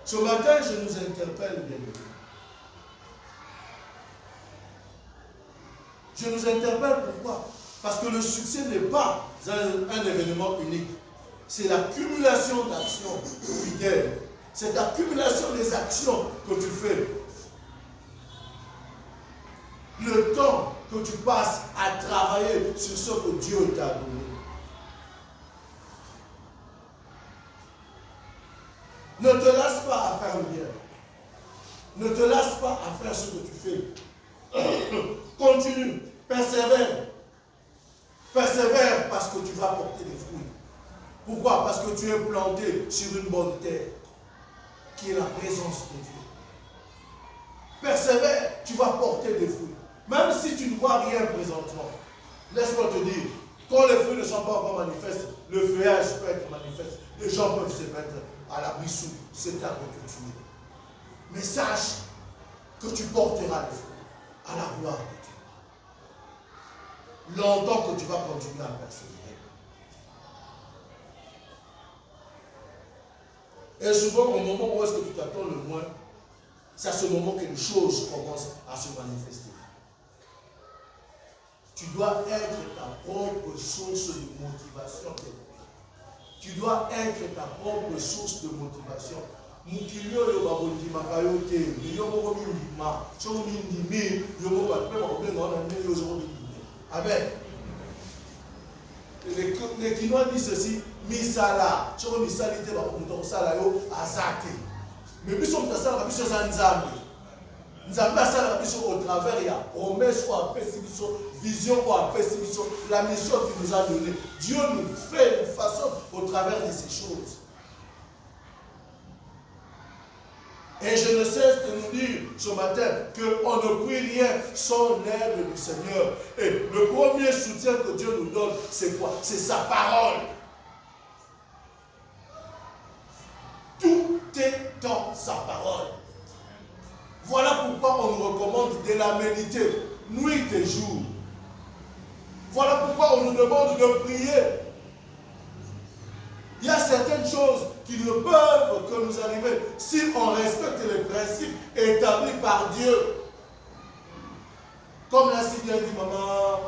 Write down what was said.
Ce matin, je nous interpelle, bien aimés. Je nous interpelle pourquoi? Parce que le succès n'est pas un événement unique. C'est l'accumulation d'actions fidèles. C'est l'accumulation des actions que tu fais. Le temps que tu passes à travailler sur ce que Dieu t'a donné. Ne te lasse pas à faire le bien. Ne te lasse pas à faire ce que tu fais. Continue, persévère. Persévère parce que tu vas porter des fruits. Pourquoi? Parce que tu es planté sur une bonne terre, qui est la présence de Dieu. Persévère, tu vas porter des fruits. Même si tu ne vois rien présentement, laisse-moi te dire, quand les fruits ne sont pas encore manifestes, le feuillage peut être manifeste. Les gens peuvent se mettre à l'abri sous cet arbre que tu es. Mais sache que tu porteras des fruits à la gloire de Dieu. Longtemps que tu vas continuer à persévérer. Et souvent, au moment où est-ce que tu t'attends le moins, c'est à ce moment que les choses commencent à se manifester. Tu dois être ta propre source de motivation. Tu dois être ta propre source de motivation. Amen. Les Kinois disent ceci, misala, tu vois misalité, azate. Mais puis on ça la mission Nzambe. Nzambe a ça la mission au travers il y a promesse ou après vision ou après la mission qu'il nous a donnée. Dieu nous fait une façon au travers de ces choses. Et je ne cesse de nous dire ce matin qu'on ne prie rien sans l'aide du Seigneur. Et le premier soutien que Dieu nous donne, c'est quoi? C'est sa parole. Tout est dans sa parole. Voilà pourquoi on nous recommande de la méditer, nuit et jour. Voilà pourquoi on nous demande de prier. Il y a certaines choses qui ne peuvent que nous arriver si on respecte les principes établis par Dieu. Comme l'a si bien dit maman,